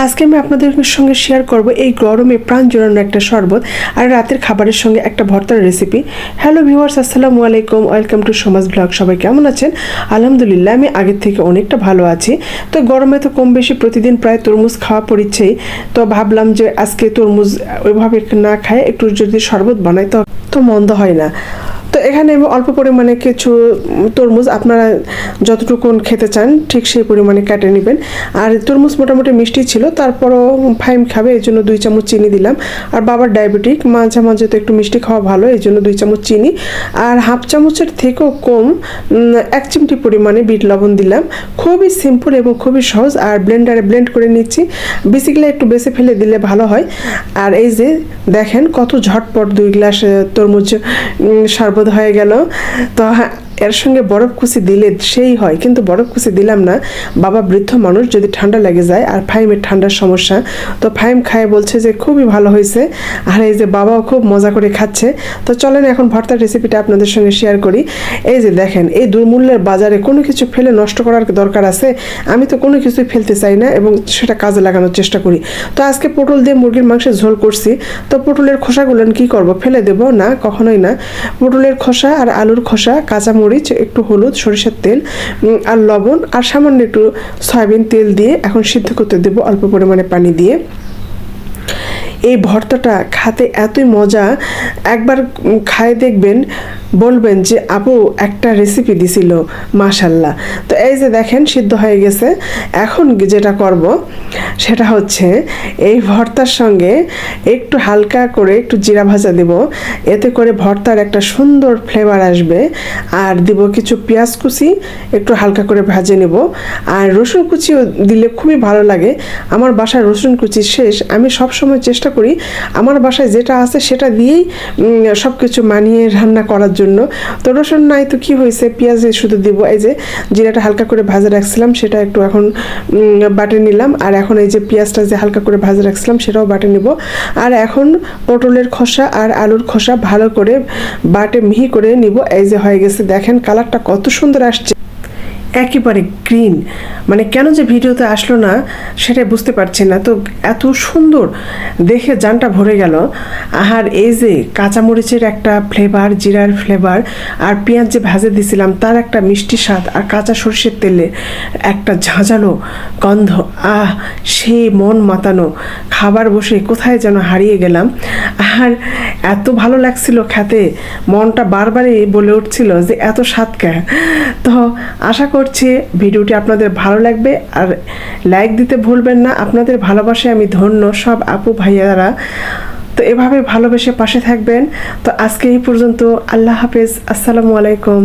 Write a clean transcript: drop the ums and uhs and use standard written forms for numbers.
আজকে আমি আপনাদের সঙ্গে শেয়ার করব এই গরমে প্রাণ জোড়ানো একটা শরবত আর রাতের খাবারের সঙ্গে একটা ভর্তার রেসিপি। হ্যালো ভিউয়ার্স, আসসালামু আলাইকুম, ওয়েলকাম টু সমাজ ব্লগ। সবাই কেমন আছেন? আলহামদুলিল্লাহ, আমি আগের থেকে অনেকটা ভালো আছি। তো গরমে তো কম বেশি প্রতিদিন প্রায় তরমুজ খাওয়া পড়ছেই, তো ভাবলাম যে আজকে তরমুজ ওইভাবে না খায় একটু যদি শরবত বানাই তো মন্দ হয় না। তো এখানে আমি অল্প পরিমাণে কিছু তরমুজ আপনারা যতটুকু খেতে চান ঠিক সেই পরিমাণে কেটে নেবেন। আর তরমুজ মোটামুটি মিষ্টি ছিল, তারপরও ফাইম খাবে এই জন্য 2 চামচ চিনি দিলাম। আর বাবার ডায়াবেটিক, মাঝে মাঝে তো একটু মিষ্টি খাওয়া ভালো, এই জন্য 2 চামচ চিনি আর হাফ চামচের থেকেও কম 1 চিমটি পরিমাণে বিট লবণ দিলাম। খুবই সিম্পল এবং খুবই সহজ। আর ব্লেন্ডারে ব্লেন্ড করে নিচ্ছি, বেসিক্যালি একটু বেশি ফেলে দিলে ভালো হয়। আর এই যে দেখেন কত ঝটপট 2 গ্লাস তরমুজ শরবত হয়ে গেল। তো এর সঙ্গে বরফ কুচি দিলে সেই হয়, কিন্তু বরফ কুচি দিলাম না। বাবা বৃদ্ধ মানুষ, যদি ঠান্ডা লেগে যায় আর ফাইমের ঠান্ডার সমস্যা, তো ফাইম খায় বলছে যে খুবই ভালো হয়েছে। আর এই যে বাবাও খুব মজা করে খাচ্ছে। তো চলেন এখন ভর্তার রেসিপিটা আপনাদের সঙ্গে শেয়ার করি। এই যে দেখেন, এই দুর্মূল্যের বাজারে কোনো কিছু ফেলে নষ্ট করার দরকার আছে? আমি তো কোনো কিছুই ফেলতে চাই না এবং সেটা কাজে লাগানোর চেষ্টা করি। তো আজকে পটল দিয়ে মুরগির মাংসের ঝোল করছি। তো পটলের খোসাগুলো কি করব? ফেলে দেব না, কখনোই না। পটলের খোসা আর আলুর খোসা, কাঁচামরিচ, একটু হলুদ, সরিষার তেল আর লবণ আর সামান্য একটু সয়াবিন তেল দিয়ে এখন সিদ্ধ করতে দেব অল্প পরিমাণে পানি দিয়ে। এই ভর্তাটা খেতে এতই মজা, একবার খায় দেখবেন, বলবেন যে আপু একটা রেসিপি দিছিল, মাশাল্লাহ। তো এই যে দেখেন সিদ্ধ হয়ে গেছে। এখন যেটা করব সেটা হচ্ছে এই ভর্তার সঙ্গে একটু হালকা করে একটু জিরা ভাজা দেব, এতে করে ভর্তার একটা সুন্দর ফ্লেভার আসবে। আর দিব কিছু পেঁয়াজ কুচি, একটু হালকা করে ভাজে নেব। আর রসুন কুচিও দিলে খুবই ভালো লাগে। আমার বাসায় রসুন কুচি শেষ, আমি সবসময় চেষ্টা করি আমার বাসায় যেটা আছে সেটা দিয়েই সব কিছু মানিয়ে রান্না করার জন্য। তো রসুন নাই তো কি হয়েছে, পেঁয়াজ শুধু দিব। এই যে জিরাটা হালকা করে ভাজা রাখছিলাম সেটা একটু এখন বাটে নিলাম। আর এখন এই যে পেঁয়াজটা যে হালকা করে ভাজা রাখছিলাম সেটাও বাটে নিব। আর এখন পটলের খোসা আর আলুর খোসা ভালো করে বাটে মিহি করে নিব। এই যে হয়ে গেছে, দেখেন কালারটা কত সুন্দর আসছে, একেবারে গ্রিন। মানে কেন যে ভিডিওতে আসলো না সেটা বুঝতে পারছি না। তো এত সুন্দর দেখে জানটা ভরে গেল। আর এই যে কাঁচামরিচের একটা ফ্লেভার, জিরার ফ্লেভার আর পেঁয়াজ যে ভাজে দিয়েছিলাম তার একটা মিষ্টি স্বাদ আর কাঁচা সরষের তেলে একটা ঝাঁঝালো গন্ধ, সেই মন মাতানো খাবার। বসে কোথায় যেন হারিয়ে গেলাম। আর এত ভালো লাগছিল খেতে, মনটা বারবারই বলে উঠছিল যে এত স্বাদ কে। তো আশা করছি ভিডিওটি আপনাদের ভালো লাগবে আর লাইক দিতে ভুলবেন না। আপনাদের ভালোবাসায় আমি ধন্য, সব আপু ভাইয়ারা। তো এভাবে ভালোবেসে পাশে থাকবেন। তো আজকে এই পর্যন্ত, আল্লাহ হাফেজ, আসসালামু আলাইকুম।